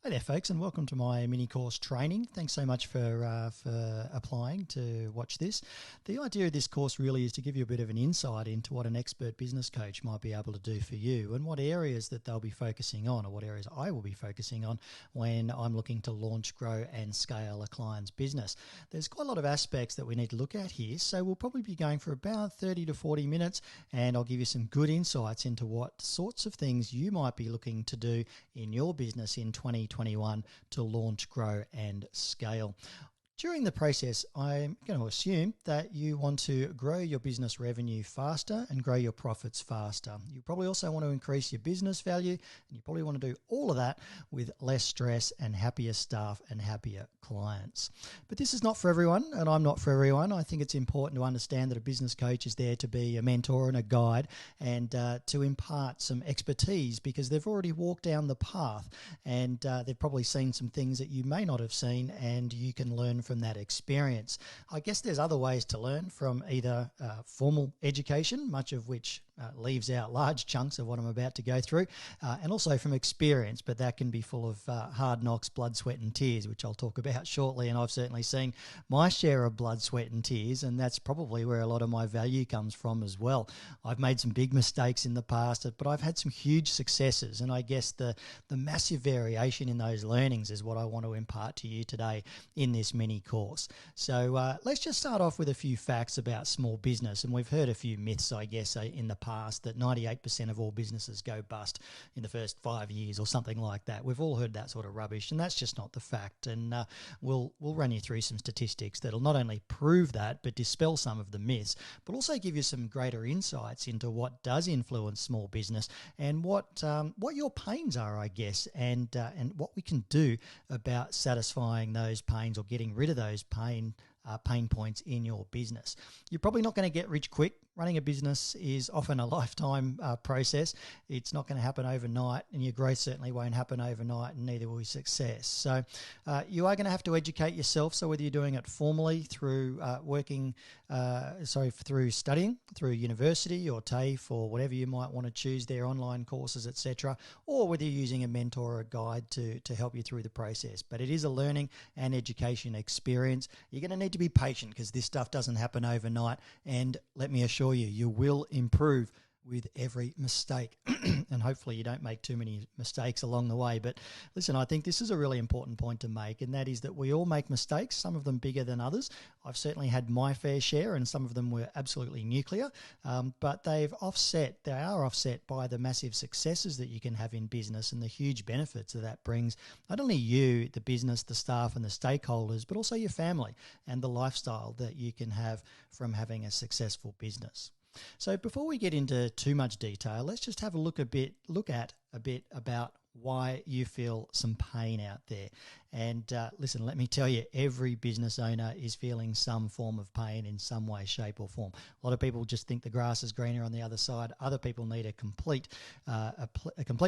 Hey there, folks, and welcome to my mini course training. Thanks so much for applying to watch this. The idea of this course really is to give you a bit of an insight into what an expert business coach might be able to do for you and what areas that they'll be focusing on, or what areas I will be focusing on when I'm looking to launch, grow and scale a client's business. There's quite a lot of aspects that we need to look at here, so we'll probably be going for about 30 to 40 minutes, and I'll give you some good insights into what sorts of things you might be looking to do in your business in 2021 to launch, grow and scale. During the process, I'm going to assume that you want to grow your business revenue faster and grow your profits faster. You probably also want to increase your business value, and you probably want to do all of that with less stress and happier staff and happier clients. But this is not for everyone, and I'm not for everyone. I think it's important to understand that a business coach is there to be a mentor and a guide, and to impart some expertise, because they've already walked down the path, and they've probably seen some things that you may not have seen, and you can learn from that experience. I guess there's other ways to learn from either formal education, much of which leaves out large chunks of what I'm about to go through, and also from experience, but that can be full of hard knocks, blood, sweat and tears, which I'll talk about shortly. And I've certainly seen my share of blood, sweat and tears, and that's probably where a lot of my value comes from as well. I've made some big mistakes in the past, but I've had some huge successes, and I guess the massive variation in those learnings is what I want to impart to you today in this mini course. So let's just start off with a few facts about small business. And we've heard a few myths, I guess, in the past, that 98% of all businesses go bust in the first 5 years or something like that. We've all heard that sort of rubbish, and that's just not the fact. And we'll run you through some statistics that'll not only prove that, but dispel some of the myths, but also give you some greater insights into what does influence small business and what your pains are, I guess, and what we can do about satisfying those pains or getting rid of those pain points in your business. You're probably not going to get rich quick. Running a business is often a lifetime process. It's not going to happen overnight, and your growth certainly won't happen overnight, and neither will your success. So you are going to have to educate yourself. So whether you're doing it formally through through studying, through university or TAFE or whatever you might want to choose, their online courses, etc., or whether you're using a mentor or a guide to help you through the process. But it is a learning and education experience. You're going to need to be patient, because this stuff doesn't happen overnight, and let me assure you, you will improve with every mistake. And hopefully you don't make too many mistakes along the way. But listen, I think this is a really important point to make, and that is that we all make mistakes, some of them bigger than others. I've certainly had my fair share, and some of them were absolutely nuclear, but they are offset by the massive successes that you can have in business and the huge benefits that brings not only you, the business, the staff and the stakeholders, but also your family and the lifestyle that you can have from having a successful business. So before we get into too much detail, let's just have a look at a bit about why you feel some pain out there. And listen, let me tell you, every business owner is feeling some form of pain in some way, shape or form. A lot of people just think the grass is greener on the other side. Other people need a complete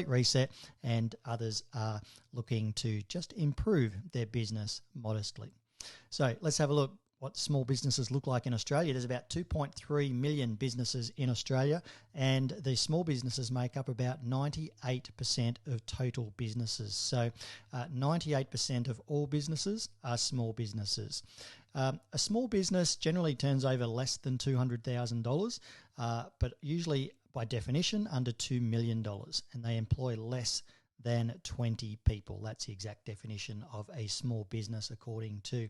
reset, and others are looking to just improve their business modestly. So let's have a look what small businesses look like in Australia. There's about 2.3 million businesses in Australia, and the small businesses make up about 98% of total businesses. So 98% of all businesses are small businesses. A small business generally turns over less than $200,000, but usually by definition under $2 million, and they employ less than 20 people. That's the exact definition of a small business according to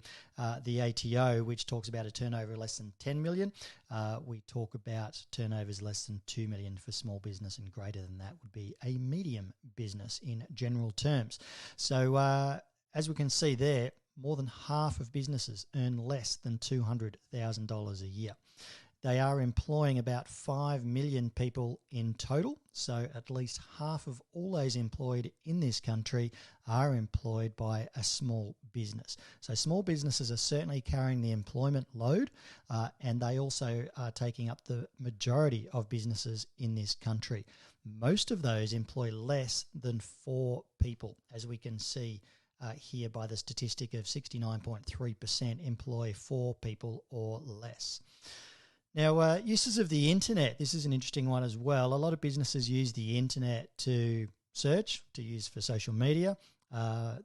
the ATO, which talks about a turnover less than 10 million. We talk about turnovers less than 2 million for small business, and greater than that would be a medium business in general terms. So as we can see there, more than half of businesses earn less than $200,000 a year. They are employing about 5 million people in total, so at least half of all those employed in this country are employed by a small business. So small businesses are certainly carrying the employment load, and they also are taking up the majority of businesses in this country. Most of those employ less than 4 people, as we can see here by the statistic of 69.3% employ 4 people or less. Now, uses of the internet. This is an interesting one as well. A lot of businesses use the internet to search, to use for social media,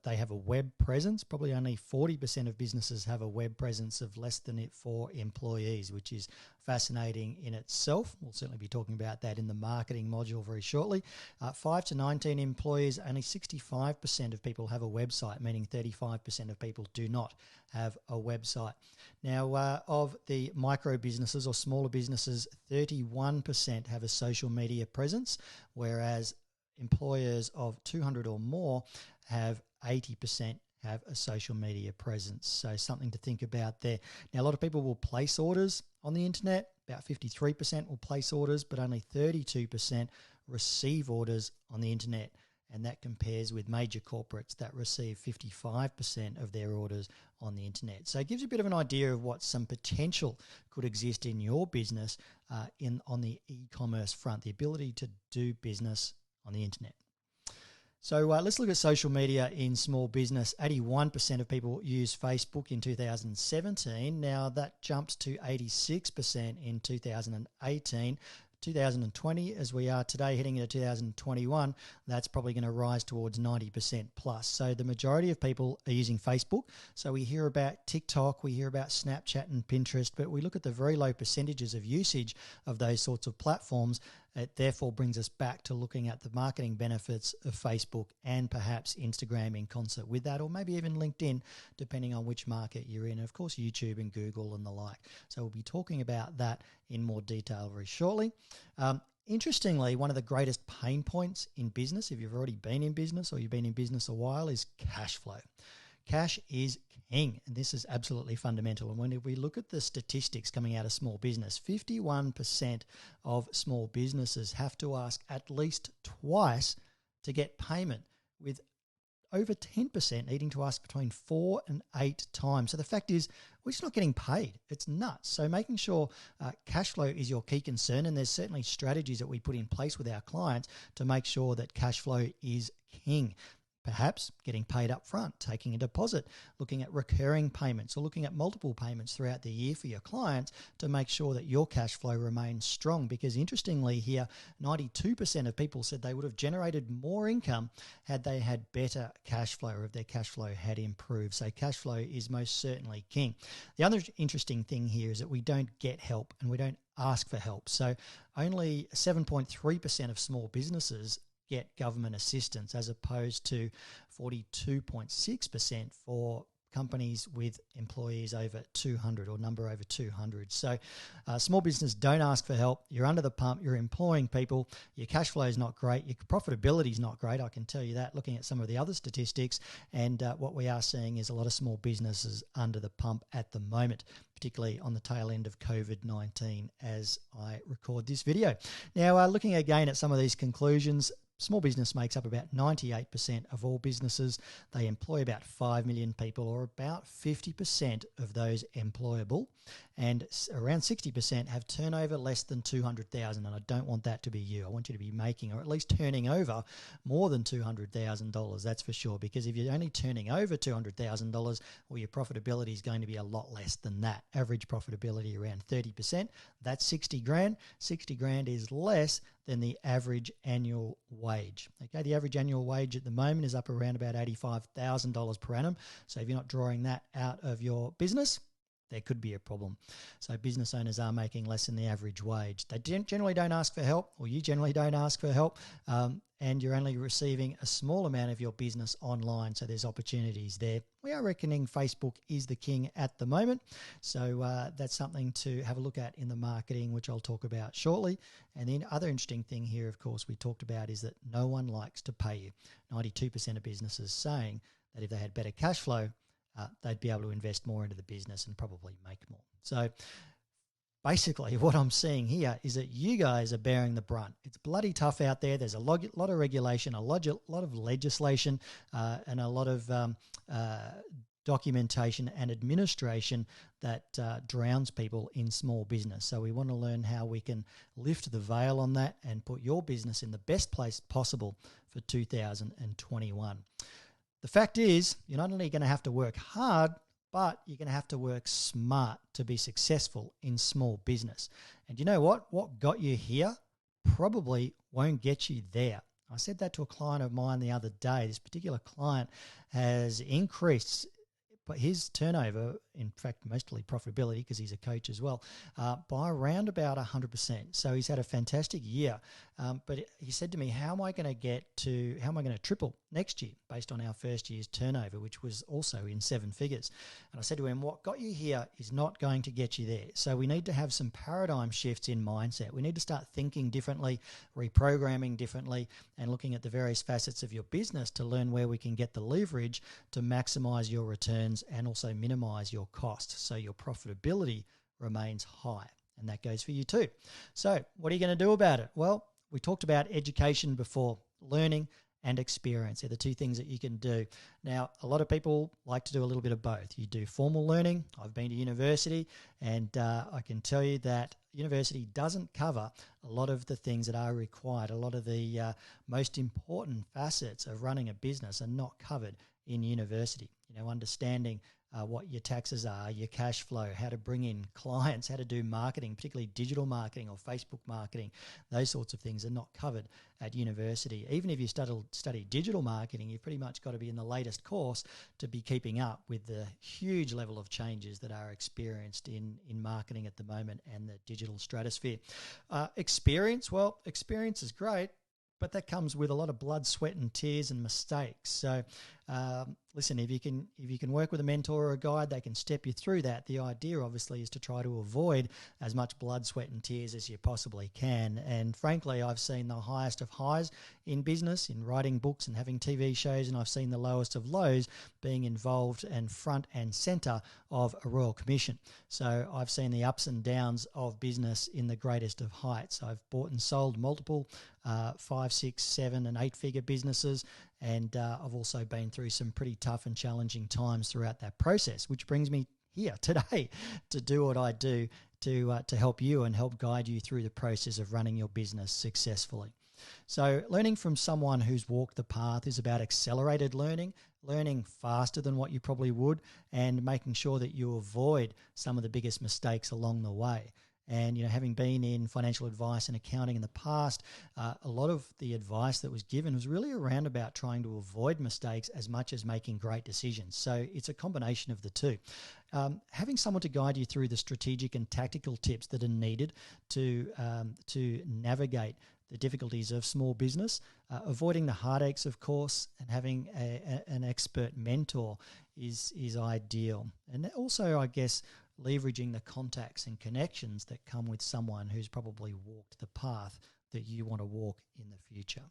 they have a web presence. Probably only 40% of businesses have a web presence of less than 4 employees, which is fascinating in itself. We'll certainly be talking about that in the marketing module very shortly. 5 to 19 employees, only 65% of people have a website, meaning 35% of people do not have a website. Now, of the micro businesses or smaller businesses, 31% have a social media presence, whereas employers of 200 or more have 80% have a social media presence. So something to think about there. Now, a lot of people will place orders on the internet. About 53% will place orders, but only 32% receive orders on the internet. And that compares with major corporates that receive 55% of their orders on the internet. So it gives you a bit of an idea of what some potential could exist in your business on the e-commerce front, the ability to do business on the internet. So let's look at social media in small business. 81% of people use Facebook in 2017. Now that jumps to 86% in 2018. 2020, as we are today, heading into 2021, that's probably going to rise towards 90% plus. So the majority of people are using Facebook. So we hear about TikTok, we hear about Snapchat and Pinterest, but we look at the very low percentages of usage of those sorts of platforms. It therefore brings us back to looking at the marketing benefits of Facebook and perhaps Instagram in concert with that, or maybe even LinkedIn, depending on which market you're in. And of course, YouTube and Google and the like. So we'll be talking about that in more detail very shortly. Interestingly, one of the greatest pain points in business, if you've already been in business or you've been in business a while, is cash flow. Cash is king, and this is absolutely fundamental. And when we look at the statistics coming out of small business, 51% of small businesses have to ask at least twice to get payment, with over 10% needing to ask between 4 and 8 times. So the fact is, we're just not getting paid. It's nuts. So making sure cash flow is your key concern, and there's certainly strategies that we put in place with our clients to make sure that cash flow is king. Perhaps getting paid up front, taking a deposit, looking at recurring payments, or looking at multiple payments throughout the year for your clients to make sure that your cash flow remains strong. Because interestingly here, 92% of people said they would have generated more income had they had better cash flow, or if their cash flow had improved. So cash flow is most certainly king. The other interesting thing here is that we don't get help and we don't ask for help. So only 7.3% of small businesses get government assistance, as opposed to 42.6% for companies with employees over 200 or number over 200. So small business don't ask for help. You're under the pump. You're employing people. Your cash flow is not great. Your profitability is not great. I can tell you that looking at some of the other statistics. And what we are seeing is a lot of small businesses under the pump at the moment, particularly on the tail end of COVID-19 as I record this video. Now, looking again at some of these conclusions, small business makes up about 98% of all businesses. They employ about 5 million people, or about 50% of those employable. And around 60% have turnover less than 200,000. And I don't want that to be you. I want you to be making, or at least turning over, more than $200,000. That's for sure. Because if you're only turning over $200,000, well, your profitability is going to be a lot less than that. Average profitability around 30%. That's 60 grand. 60 grand is less than the average annual wage. Okay, the average annual wage at the moment is up around about $85,000 per annum. So if you're not drawing that out of your business, there could be a problem. So business owners are making less than the average wage. They generally don't ask for help, or you generally don't ask for help, and you're only receiving a small amount of your business online, so there's opportunities there. We are reckoning Facebook is the king at the moment, so that's something to have a look at in the marketing, which I'll talk about shortly. And then other interesting thing here, of course, we talked about is that no one likes to pay you. 92% of businesses saying that if they had better cash flow, they'd be able to invest more into the business and probably make more. So basically what I'm seeing here is that you guys are bearing the brunt. It's bloody tough out there. There's a lot of regulation, a lot of legislation, and a lot of documentation and administration that drowns people in small business. So we want to learn how we can lift the veil on that and put your business in the best place possible for 2021. The fact is, you're not only going to have to work hard, but you're going to have to work smart to be successful in small business. And you know what? What got you here probably won't get you there. I said that to a client of mine the other day. This particular client has increased but his turnover, in fact, mostly profitability because he's a coach as well, by around about 100%. So he's had a fantastic year. But he said to me, how am I going to triple next year based on our first year's turnover, which was also in 7 figures? And I said to him, what got you here is not going to get you there. So we need to have some paradigm shifts in mindset. We need to start thinking differently, reprogramming differently, and looking at the various facets of your business to learn where we can get the leverage to maximize your returns and also minimize your costs so your profitability remains high. And that goes for you too. So what are you going to do about it? Well, we talked about education before, learning and experience. They're the 2 things that you can do. Now, a lot of people like to do a little bit of both. You do formal learning. I've been to university, and I can tell you that university doesn't cover a lot of the things that are required. A lot of the most important facets of running a business are not covered in university. Understanding what your taxes are, your cash flow, how to bring in clients, how to do marketing, particularly digital marketing or Facebook marketing. Those sorts of things are not covered at university. Even if you study digital marketing, you've pretty much got to be in the latest course to be keeping up with the huge level of changes that are experienced in marketing at the moment and the digital stratosphere. Experience is great, but that comes with a lot of blood, sweat and tears and mistakes. So listen, if you can work with a mentor or a guide, they can step you through that. The idea obviously is to try to avoid as much blood, sweat and tears as you possibly can. And frankly, I've seen the highest of highs in business, in writing books and having TV shows, and I've seen the lowest of lows being involved and front and center of a Royal Commission. So I've seen the ups and downs of business in the greatest of heights. I've bought and sold multiple 5, 6, 7 and 8 figure businesses, and I've also been through some pretty tough and challenging times throughout that process, which brings me here today to do what I do to help you and help guide you through the process of running your business successfully. So learning from someone who's walked the path is about accelerated learning faster than what you probably would, and making sure that you avoid some of the biggest mistakes along the way. And, having been in financial advice and accounting in the past, a lot of the advice that was given was really around about trying to avoid mistakes as much as making great decisions. So it's a combination of the 2. Having someone to guide you through the strategic and tactical tips that are needed to navigate the difficulties of small business, avoiding the heartaches, of course, and having an expert mentor is ideal. And also, I guess, leveraging the contacts and connections that come with someone who's probably walked the path that you want to walk in the future.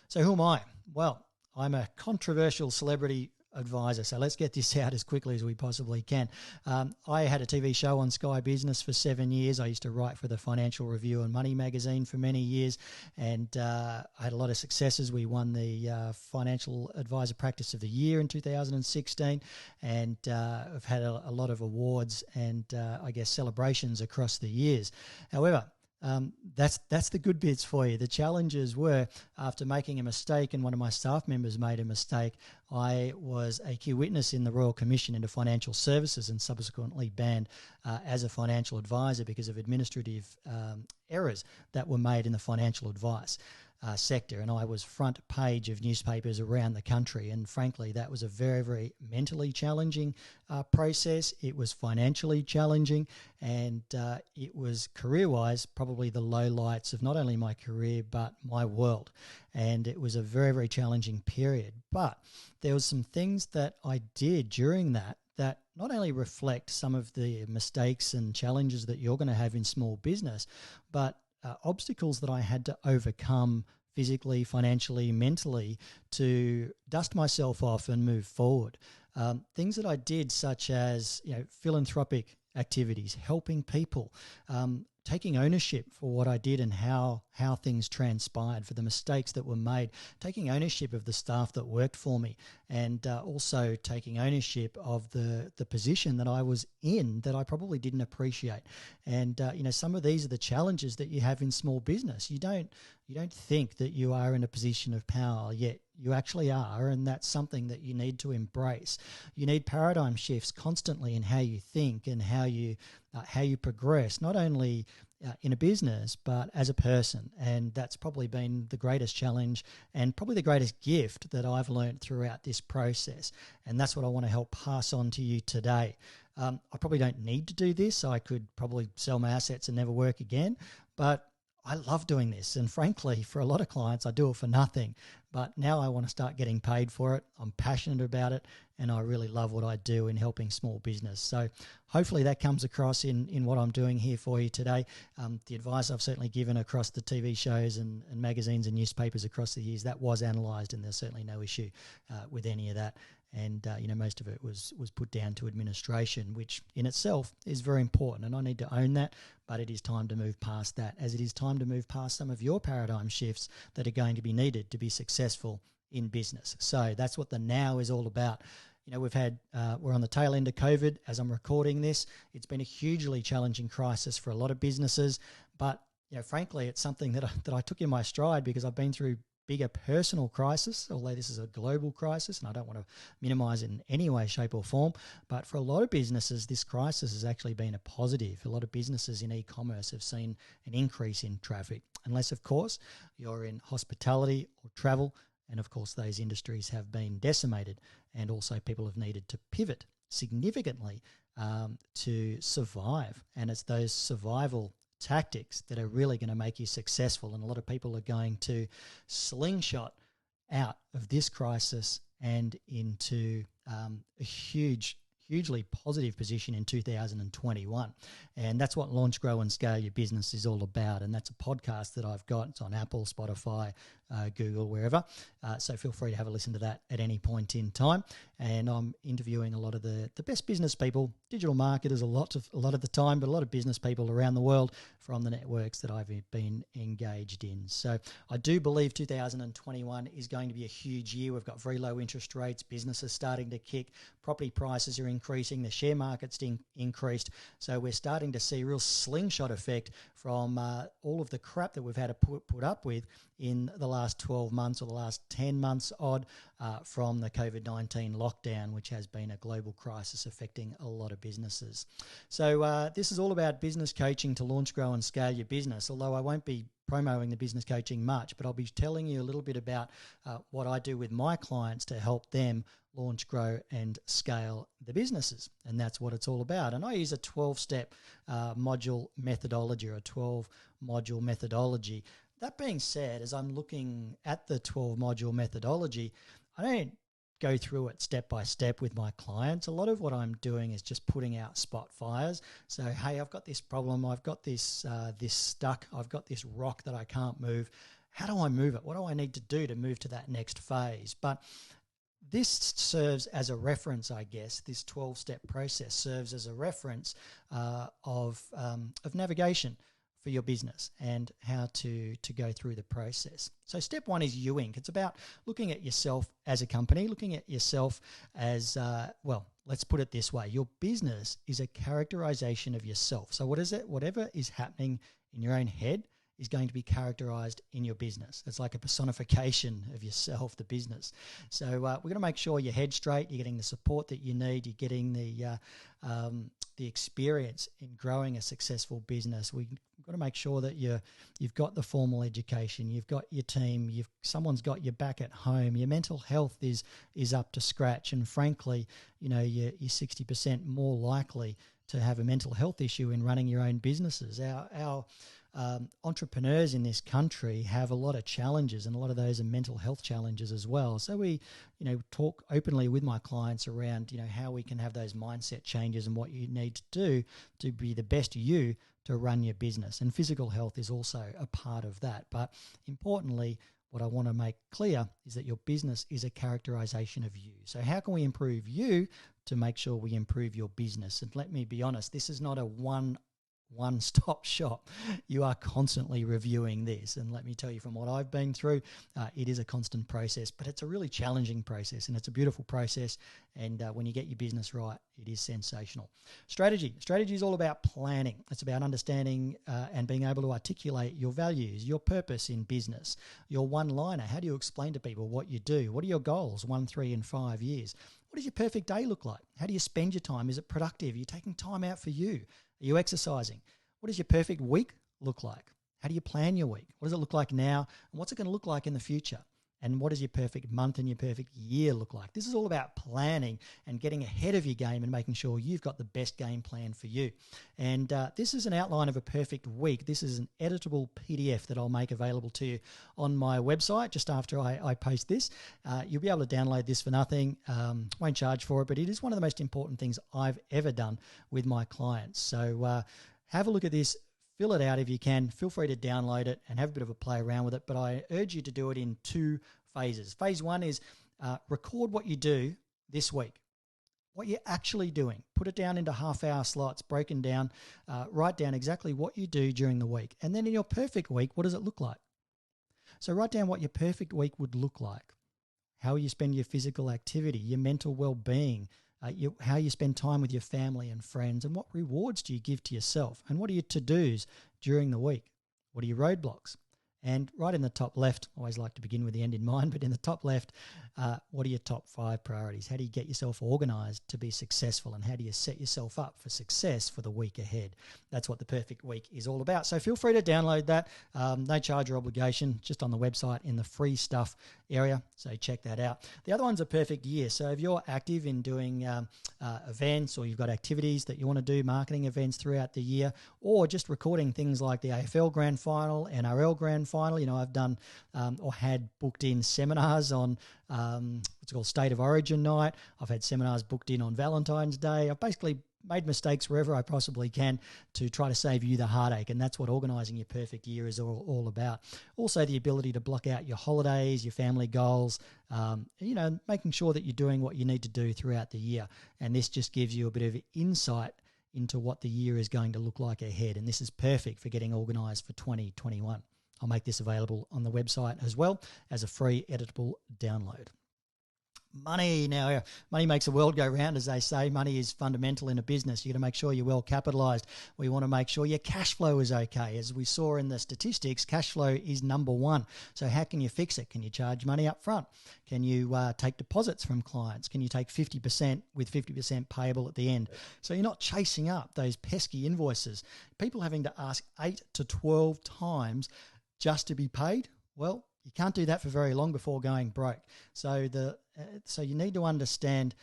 So who am I? Well, I'm a controversial celebrity advisor. So let's get this out as quickly as we possibly can. I had a TV show on Sky Business for 7 years. I used to write for the Financial Review and Money magazine for many years, and I had a lot of successes. We won the Financial Advisor Practice of the Year in 2016, and I've had a lot of awards and I guess celebrations across the years. However, that's the good bits for you. The challenges were, after making a mistake and one of my staff members made a mistake, I was a key witness in the Royal Commission into Financial Services and subsequently banned as a financial advisor because of administrative errors that were made in the financial advice sector. And I was front page of newspapers around the country. And frankly, that was a very, very mentally challenging process. It was financially challenging, and it was career-wise probably the lowlights of not only my career but my world. And it was a very, very challenging period. But there was some things that I did during that not only reflect some of the mistakes and challenges that you're going to have in small business, but obstacles that I had to overcome physically, financially, mentally to dust myself off and move forward. Things that I did, such as philanthropic activities, helping people, taking ownership for what I did and how things transpired, for the mistakes that were made, taking ownership of the staff that worked for me, and also taking ownership of the position that I was in that I probably didn't appreciate. And some of these are the challenges that you have in small business. You don't think that you are in a position of power, yet you actually are, and that's something that you need to embrace. You need paradigm shifts constantly in how you think and how you progress, not only in a business, but as a person. And that's probably been the greatest challenge and probably the greatest gift that I've learned throughout this process. And that's what I want to help pass on to you today. I probably don't need to do this. I could probably sell my assets and never work again, but I love doing this. And frankly, for a lot of clients, I do it for nothing. But now I want to start getting paid for it. I'm passionate about it, and I really love what I do in helping small business. So hopefully that comes across in what I'm doing here for you today. The advice I've certainly given across the TV shows and magazines and newspapers across the years, that was analysed, and there's certainly no issue with any of that. And, most of it was put down to administration, which in itself is very important. And I need to own that, but it is time to move past that, as it is time to move past some of your paradigm shifts that are going to be needed to be successful in business. So that's what the now is all about. We're on the tail end of COVID as I'm recording this. It's been a hugely challenging crisis for a lot of businesses, but, frankly, it's something that I took in my stride because I've been through bigger personal crisis, although this is a global crisis, and I don't want to minimize it in any way, shape or form. But for a lot of businesses, this crisis has actually been a positive. A lot of businesses in e-commerce have seen an increase in traffic, unless, of course, you're in hospitality or travel. And, of course, those industries have been decimated, and also people have needed to pivot significantly to survive. And it's those survival tactics that are really going to make you successful. And a lot of people are going to slingshot out of this crisis and into a hugely positive position in 2021. And that's what Launch, Grow and Scale Your Business is all about. And that's a podcast that I've got. It's on Apple, Spotify, Google, wherever. So feel free to have a listen to that at any point in time. And I'm interviewing a lot of the best business people, digital marketers a lot of the time, but a lot of business people around the world from the networks that I've been engaged in. So I do believe 2021 is going to be a huge year. We've got very low interest rates, businesses starting to kick, property prices are increasing, the share market's increased. So we're starting to see a real slingshot effect from all of the crap that we've had to put up with in the last 12 months or the last 10 months odd from the COVID-19 lockdown, which has been a global crisis affecting a lot of businesses. So this is all about business coaching to launch, grow and scale your business, although I won't be promoting the business coaching much, but I'll be telling you a little bit about what I do with my clients to help them launch, grow and scale the businesses. And that's what it's all about. And I use a 12-step module methodology, or a 12-module methodology. That being said, as I'm looking at the 12-module methodology, I don't go through it step by step with my clients. A lot of what I'm doing is just putting out spot fires. So, hey, I've got this problem. I've got this stuck. I've got this rock that I can't move. How do I move it? What do I need to do to move to that next phase? But this serves as a reference, I guess. This 12-step process serves as a reference of navigation for your business and how to go through the process. So step one is Ewing. It's about looking at yourself as a company, looking at yourself as, let's put it this way. Your business is a characterization of yourself. So what is it? Whatever is happening in your own head is going to be characterized in your business. It's like a personification of yourself, the business. So we're going to make sure your head's straight, you're getting the support that you need, you're getting the experience in growing a successful business. We've got to make sure that you've got the formal education, you've got your team, someone's got your back at home, your mental health is up to scratch, and frankly, you're 60% more likely to have a mental health issue in running your own businesses. Our entrepreneurs in this country have a lot of challenges, and a lot of those are mental health challenges as well. So we, talk openly with my clients around, how we can have those mindset changes and what you need to do to be the best you to run your business. And physical health is also a part of that. But importantly, what I want to make clear is that your business is a characterization of you. So how can we improve you to make sure we improve your business? And let me be honest, this is not a one-stop shop. You are constantly reviewing this. And let me tell you, from what I've been through, it is a constant process, but it's a really challenging process, and it's a beautiful process. And when you get your business right, it is sensational. Strategy is all about planning. It's about understanding and being able to articulate your values, your purpose in business, your one-liner. How do you explain to people what you do? What are your goals 1, 3, and 5 years? What does your perfect day look like? How do you spend your time? Is it productive? Are you taking time out for you? Are you exercising? What does your perfect week look like? How do you plan your week? What does it look like now? And what's it going to look like in the future? And what does your perfect month and your perfect year look like? This is all about planning and getting ahead of your game and making sure you've got the best game plan for you. And this is an outline of a perfect week. This is an editable PDF that I'll make available to you on my website just after I post this. You'll be able to download this for nothing. Won't charge for it, but it is one of the most important things I've ever done with my clients. So have a look at this. Fill it out if you can. Feel free to download it and have a bit of a play around with it. But I urge you to do it in 2 phases. Phase 1 is record what you do this week, what you're actually doing. Put it down into half-hour slots, broken down. Write down exactly what you do during the week. And then in your perfect week, what does it look like? So write down what your perfect week would look like. How you spend your physical activity, your mental well-being, how you spend time with your family and friends, and what rewards do you give to yourself, and what are your to-dos during the week? What are your roadblocks? And right in the top left, I always like to begin with the end in mind, but in the top left, what are your top 5 priorities? How do you get yourself organised to be successful, and how do you set yourself up for success for the week ahead? That's what the perfect week is all about. So feel free to download that. No charge or obligation, just on the website in the free stuff area. So check that out. The other one's a perfect year. So if you're active in doing events, or you've got activities that you want to do, marketing events throughout the year, or just recording things like the AFL Grand Final, NRL Grand Final. You know, I've done or had booked in seminars on what's called State of Origin night. I've had seminars booked in on Valentine's Day. I've basically made mistakes wherever I possibly can to try to save you the heartache, and that's what organising your perfect year is all about. Also, the ability to block out your holidays, your family goals, making sure that you're doing what you need to do throughout the year. And this just gives you a bit of insight into what the year is going to look like ahead, and this is perfect for getting organised for 2021. I'll make this available on the website as well as a free editable download. Money. Now, money makes the world go round, as they say. Money is fundamental in a business. You've got to make sure you're well capitalised. We want to make sure your cash flow is okay. As we saw in the statistics, cash flow is number 1. So how can you fix it? Can you charge money up front? Can you take deposits from clients? Can you take 50% with 50% payable at the end? So you're not chasing up those pesky invoices. People having to ask 8 to 12 times just to be paid. Well, you can't do that for very long before going broke. So you need to understand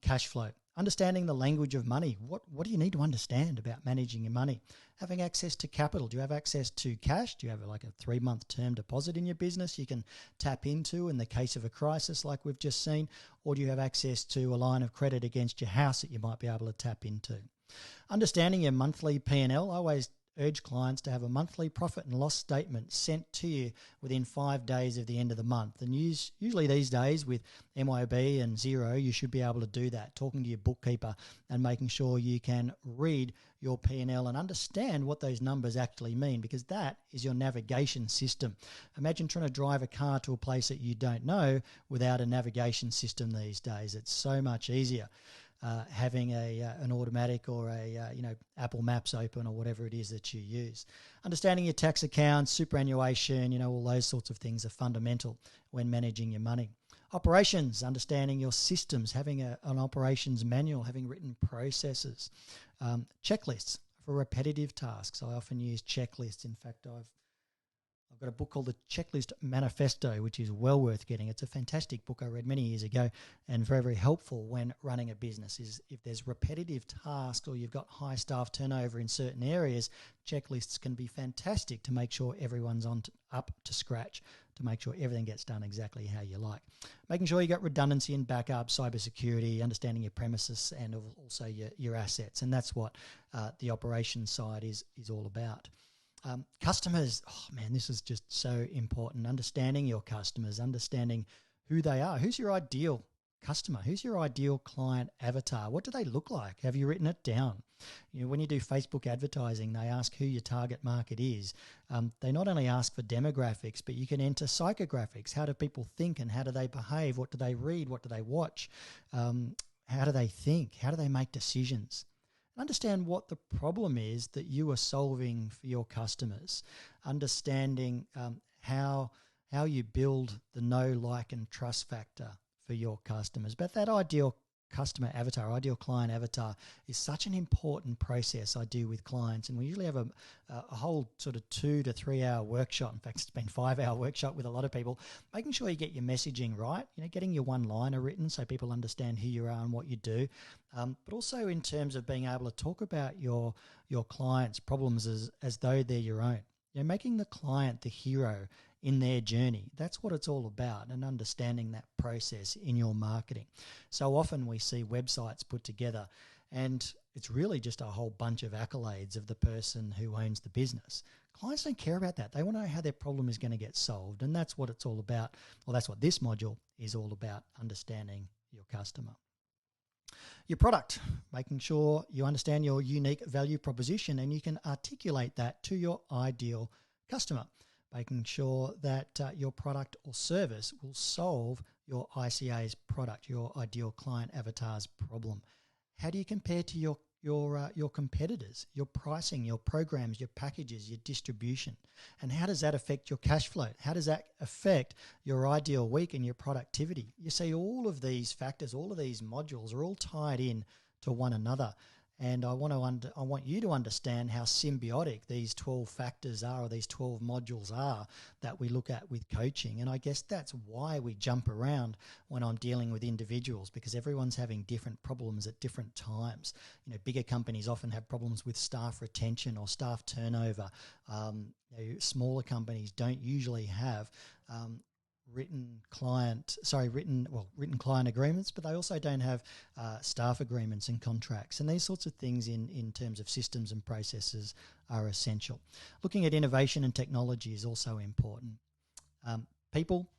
cash flow, understanding the language of money. What do you need to understand about managing your money? Having access to capital. Do you have access to cash? Do you have like a 3-month term deposit in your business you can tap into in the case of a crisis like we've just seen? Or do you have access to a line of credit against your house that you might be able to tap into? Understanding your monthly P&L. I always urge clients to have a monthly profit and loss statement sent to you within 5 days of the end of the month. And usually these days with MYOB and Xero, you should be able to do that, talking to your bookkeeper and making sure you can read your P&L and understand what those numbers actually mean, because that is your navigation system. Imagine trying to drive a car to a place that you don't know without a navigation system these days. It's so much easier. Having an automatic or Apple Maps open or whatever it is that you use. Understanding your tax accounts, superannuation, all those sorts of things are fundamental when managing your money. Operations, understanding your systems, having an operations manual, having written processes. Checklists for repetitive tasks. I often use checklists. In fact, I've got a book called The Checklist Manifesto, which is well worth getting. It's a fantastic book I read many years ago and very, very helpful when running a business. Is if there's repetitive tasks or you've got high staff turnover in certain areas, checklists can be fantastic to make sure everyone's up to scratch, to make sure everything gets done exactly how you like. Making sure you got redundancy and backup, cybersecurity, understanding your premises and also your assets. And that's what the operations side is all about. Customers, this is just so important. Understanding your customers, understanding who they are. Who's your ideal customer? Who's your ideal client avatar? What do they look like? Have you written it down? When you do Facebook advertising, they ask who your target market is. They not only ask for demographics, but you can enter psychographics. How do people think and how do they behave? What do they read? What do they watch? How do they think? How do they make decisions? Understand what the problem is that you are solving for your customers. Understanding how you build the know, like, and trust factor for your customers. But that ideal customer avatar, ideal client avatar, is such an important process I do with clients. And we usually have a whole sort of 2 to 3 hour workshop. In fact, it's been 5-hour workshop with a lot of people, making sure you get your messaging right, getting your one-liner written so people understand who you are and what you do. But also in terms of being able to talk about your clients' problems as though they're your own. Making the client the hero in their journey. That's what it's all about, and understanding that process in your marketing. So often we see websites put together and it's really just a whole bunch of accolades of the person who owns the business. Clients don't care about that. They want to know how their problem is going to get solved, and that's what it's all about. Well, that's what this module is all about, understanding your customer. Your product, making sure you understand your unique value proposition and you can articulate that to your ideal customer, making sure that your product or service will solve your ICA's product, your ideal client avatar's problem. How do you compare to your competitors, your pricing, your programs, your packages, your distribution? And how does that affect your cash flow? How does that affect your ideal week and your productivity? You see, all of these factors, all of these modules are all tied in to one another. And I want you to understand how symbiotic these 12 factors are, or these 12 modules are that we look at with coaching. And I guess that's why we jump around when I'm dealing with individuals, because everyone's having different problems at different times. Bigger companies often have problems with staff retention or staff turnover. Smaller companies don't usually have written client agreements, but they also don't have staff agreements and contracts. And these sorts of things in terms of systems and processes are essential. Looking at innovation and technology is also important. People,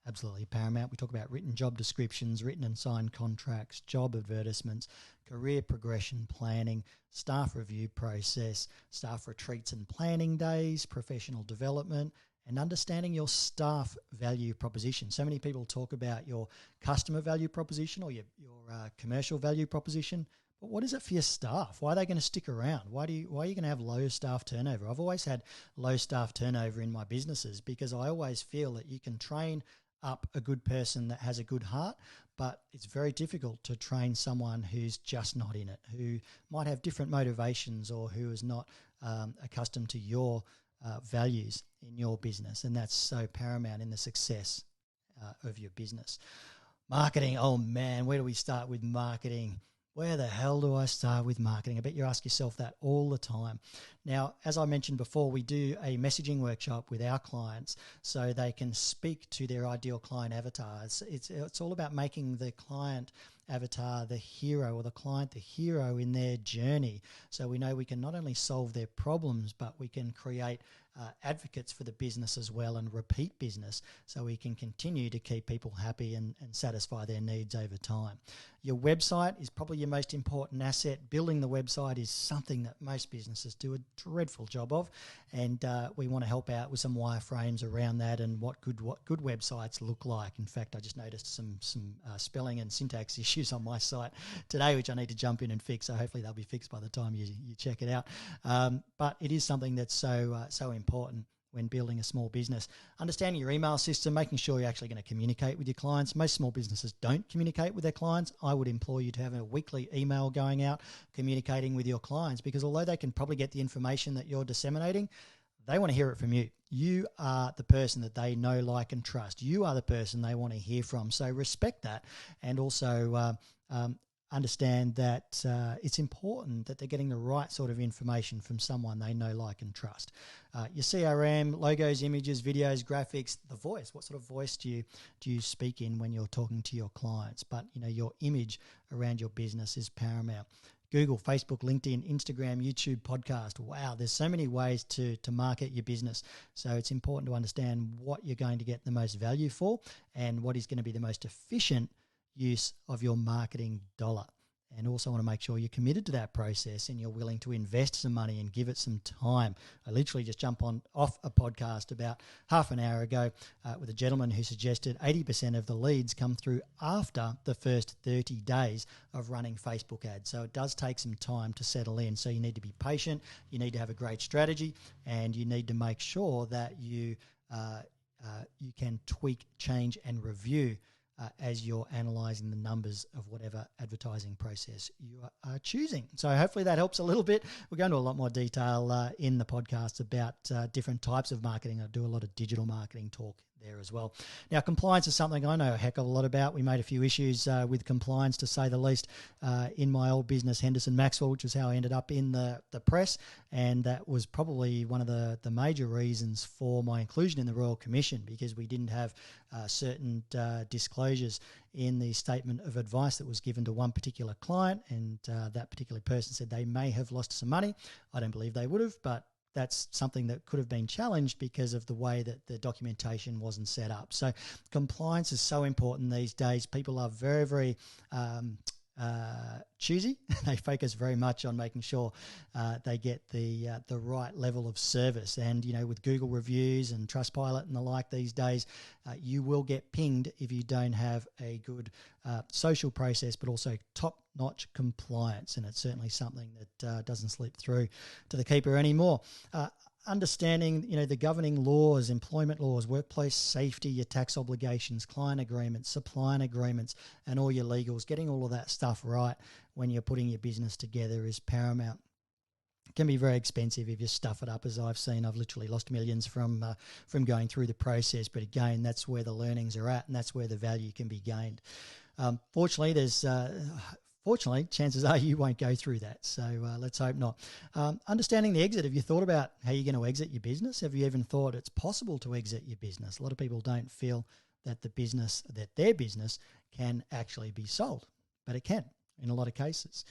absolutely paramount. We talk about written job descriptions, written and signed contracts, job advertisements, career progression planning, staff review process, staff retreats and planning days, professional development, and understanding your staff value proposition. So many people talk about your customer value proposition or your commercial value proposition, but what is it for your staff? Why are they going to stick around? Why are you going to have low staff turnover? I've always had low staff turnover in my businesses because I always feel that you can train up a good person that has a good heart, but it's very difficult to train someone who's just not in it, who might have different motivations or who is not accustomed to your values in your business. And that's so paramount in the success of your business. Marketing, oh man, where do we start with marketing? Where the hell do I start with marketing? I bet you ask yourself that all the time. Now, as I mentioned before, we do a messaging workshop with our clients so they can speak to their ideal client avatars. It's all about making the client avatar the hero, or the client the hero in their journey. So we know we can not only solve their problems, but we can create advocates for the business as well, and repeat business, so we can continue to keep people happy and satisfy their needs over time. Your website is probably your most important asset. Building the website is something that most businesses do a dreadful job of, and we want to help out with some wireframes around that and what good websites look like. In fact, I just noticed some spelling and syntax issues on my site today, which I need to jump in and fix. So hopefully they'll be fixed by the time you check it out. But it is something that's so important when building a small business. Understanding your email system, making sure you're actually going to communicate with your clients. Most small businesses don't communicate with their clients. I would implore you to have a weekly email going out, communicating with your clients, because although they can probably get the information that you're disseminating, they want to hear it from you. You are the person that they know, like, and trust. You are the person they want to hear from. So respect that, and also understand that it's important that they're getting the right sort of information from someone they know, like, and trust. Your CRM, logos, images, videos, graphics, the voice. What sort of voice do you speak in when you're talking to your clients? But your image around your business is paramount. Google, Facebook, LinkedIn, Instagram, YouTube, podcast. Wow, there's so many ways to market your business. So it's important to understand what you're going to get the most value for and what is going to be the most efficient use of your marketing dollar. And also want to make sure you're committed to that process and you're willing to invest some money and give it some time. I literally just jumped off a podcast about half an hour ago with a gentleman who suggested 80% of the leads come through after the first 30 days of running Facebook ads. So it does take some time to settle in. So you need to be patient, you need to have a great strategy, and you need to make sure that you can tweak, change, and review as you're analysing the numbers of whatever advertising process you are choosing. So hopefully that helps a little bit. We'll go into a lot more detail in the podcast about different types of marketing. I do a lot of digital marketing talk there as well. Now, compliance is something I know a heck of a lot about. We made a few issues with compliance, to say the least, in my old business, Henderson Maxwell, which is how I ended up in the press, and that was probably one of the major reasons for my inclusion in the Royal Commission, because we didn't have certain disclosures in the statement of advice that was given to one particular client, and that particular person said they may have lost some money. I don't believe they would have, but that's something that could have been challenged because of the way that the documentation wasn't set up. So compliance is so important these days. People are very, very choosy. They focus very much on making sure they get the right level of service. And, you know, with Google reviews and Trustpilot and the like these days, you will get pinged if you don't have a good social process, but also top-notch compliance. And it's certainly something that doesn't slip through to the keeper anymore. Understanding, you know, the governing laws, employment laws, workplace safety, your tax obligations, client agreements, supplier agreements, and all your legals, getting all of that stuff right when you're putting your business together is paramount. It can be very expensive if you stuff it up, as I've seen. I've literally lost millions from going through the process. But again, that's where the learnings are at, and that's where the value can be gained. Fortunately, chances are you won't go through that. So let's hope not. Understanding the exit. Have you thought about how you're going to exit your business? Have you even thought it's possible to exit your business? A lot of people don't feel that their business can actually be sold, but it can in a lot of cases.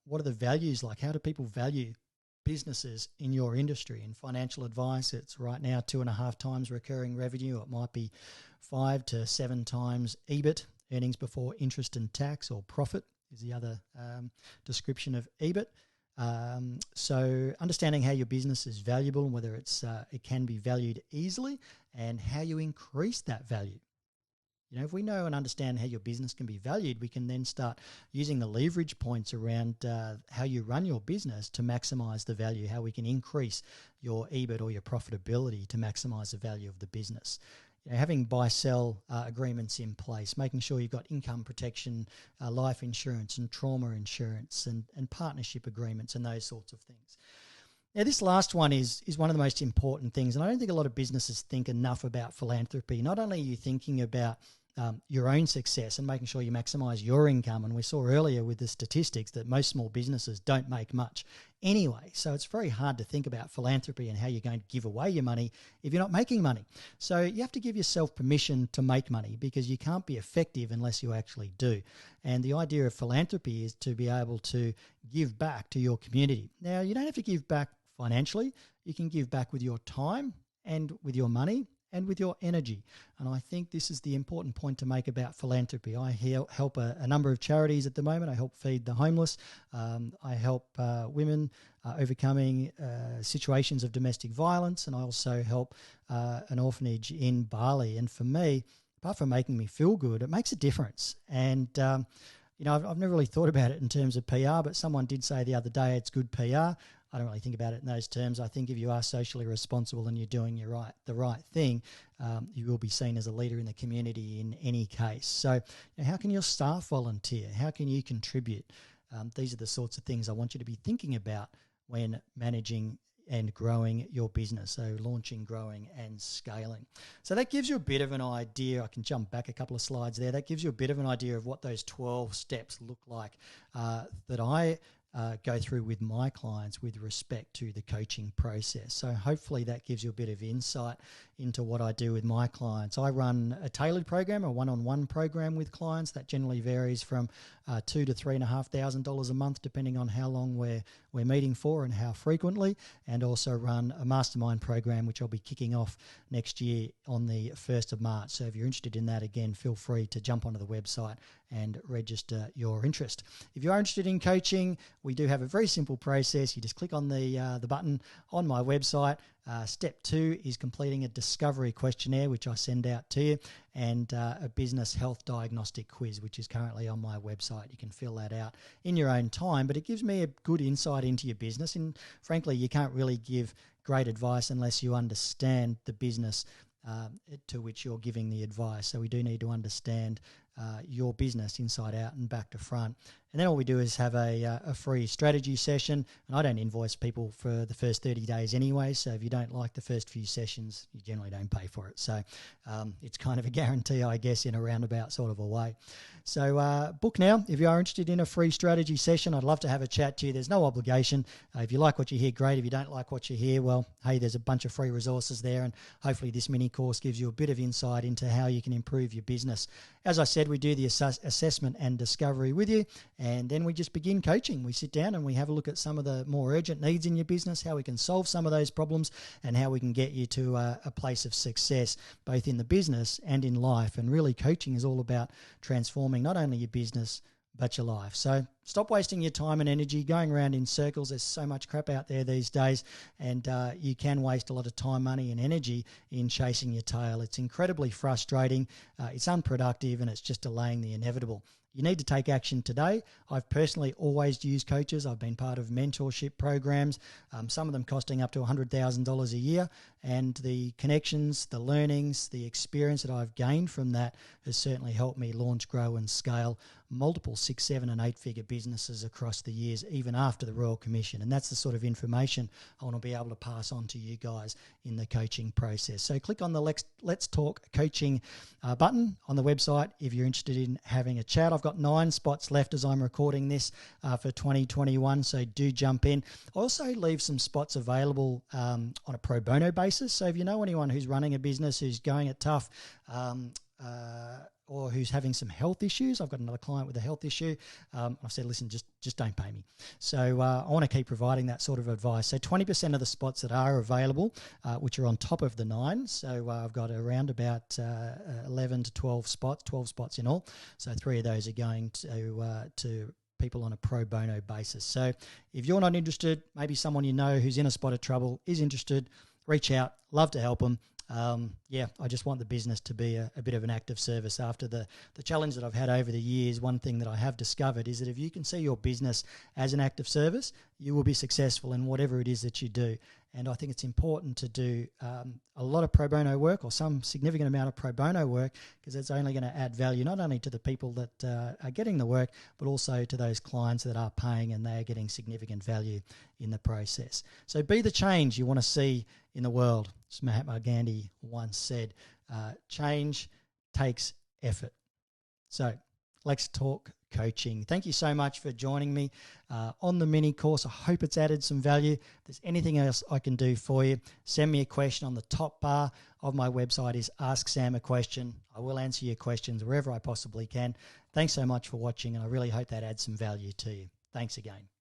What are the values like? How do people value businesses in your industry? In financial advice, it's right now 2.5 times recurring revenue. It might be 5 to 7 times EBIT, earnings before interest and tax, or profit is the other description of EBIT. So understanding how your business is valuable and whether it can be valued easily, and how you increase that value. You know, if we know and understand how your business can be valued, we can then start using the leverage points around how you run your business to maximize the value, how we can increase your EBIT or your profitability to maximize the value of the business. You know, having buy-sell agreements in place, making sure you've got income protection, life insurance and trauma insurance, and partnership agreements and those sorts of things. Now, this last one is one of the most important things, and I don't think a lot of businesses think enough about philanthropy. Not only are you thinking about your own success and making sure you maximize your income, and we saw earlier with the statistics that most small businesses don't make much anyway, so it's very hard to think about philanthropy and how you're going to give away your money if you're not making money. So you have to give yourself permission to make money, because you can't be effective unless you actually do. And the idea of philanthropy is to be able to give back to your community. Now, you don't have to give back financially. You can give back with your time and with your money and with your energy. And I think this is the important point to make about philanthropy. I help a number of charities at the moment. I help feed the homeless. I help women overcoming situations of domestic violence. And I also help an orphanage in Bali. And for me, apart from making me feel good, it makes a difference. And, you know, I've never really thought about it in terms of PR, but someone did say the other day it's good PR. I don't really think about it in those terms. I think if you are socially responsible and you're doing the right thing, you will be seen as a leader in the community in any case. So, you know, how can your staff volunteer? How can you contribute? These are the sorts of things I want you to be thinking about when managing and growing your business. So launching, growing and scaling. So that gives you a bit of an idea. I can jump back a couple of slides there. That gives you a bit of an idea of what those 12 steps look like that I go through with my clients with respect to the coaching process. So hopefully that gives you a bit of insight into what I do with my clients. I run a tailored program, a one-on-one program with clients that generally varies from $2,000 to $3,500 a month, depending on how long we're meeting for and how frequently, and also run a mastermind program, which I'll be kicking off next year on the 1st of March. So if you're interested in that, again, feel free to jump onto the website and register your interest. If you are interested in coaching, we do have a very simple process. You just click on the button on my website. Step 2 is completing a discovery questionnaire, which I send out to you, and a business health diagnostic quiz, which is currently on my website. You can fill that out in your own time, but it gives me a good insight into your business. And frankly, you can't really give great advice unless you understand the business to which you're giving the advice. So we do need to understand your business inside out and back to front. And then all we do is have a free strategy session. And I don't invoice people for the first 30 days anyway. So if you don't like the first few sessions, you generally don't pay for it. So it's kind of a guarantee, I guess, in a roundabout sort of a way. So book now. If you are interested in a free strategy session, I'd love to have a chat to you. There's no obligation. If you like what you hear, great. If you don't like what you hear, well, hey, there's a bunch of free resources there. And hopefully this mini course gives you a bit of insight into how you can improve your business. As I said, we do the assessment and discovery with you. And then we just begin coaching. We sit down and we have a look at some of the more urgent needs in your business, how we can solve some of those problems, and how we can get you to a place of success, both in the business and in life. And really, coaching is all about transforming not only your business, but your life. So stop wasting your time and energy going around in circles. There's so much crap out there these days, and you can waste a lot of time, money and energy in chasing your tail. It's incredibly frustrating, it's unproductive, and it's just delaying the inevitable. You need to take action today. I've personally always used coaches. I've been part of mentorship programs, some of them costing up to $100,000 a year. And the connections, the learnings, the experience that I've gained from that has certainly helped me launch, grow and scale multiple 6, 7 and 8 figure businesses across the years, even after the Royal Commission. And that's the sort of information I want to be able to pass on to you guys in the coaching process. So click on the Let's Talk Coaching button on the website if you're interested in having a chat. I've got 9 spots left as I'm recording this for 2021, so do jump in. I also leave some spots available on a pro bono basis. So if you know anyone who's running a business, who's going it tough, or who's having some health issues. I've got another client with a health issue. I've said, listen, just don't pay me. So I want to keep providing that sort of advice. So 20% of the spots that are available, which are on top of the 9. So I've got around about 11 to 12 spots in all. So 3 of those are going to people on a pro bono basis. So if you're not interested, maybe someone you know who's in a spot of trouble is interested, reach out. Love to help them. I just want the business to be a bit of an active service. After the challenge that I've had over the years, one thing that I have discovered is that if you can see your business as an active service, you will be successful in whatever it is that you do. And I think it's important to do a lot of pro bono work, or some significant amount of pro bono work, because it's only going to add value not only to the people that are getting the work, but also to those clients that are paying and they are getting significant value in the process. So be the change you want to see in the world. As Mahatma Gandhi once said, change takes effort. So let's talk coaching. Thank you so much for joining me on the mini course. I hope it's added some value. If there's anything else I can do for you, send me a question. On the top bar of my website is Ask Sam a Question. I will answer your questions wherever I possibly can. Thanks so much for watching, and I really hope that adds some value to you. Thanks again.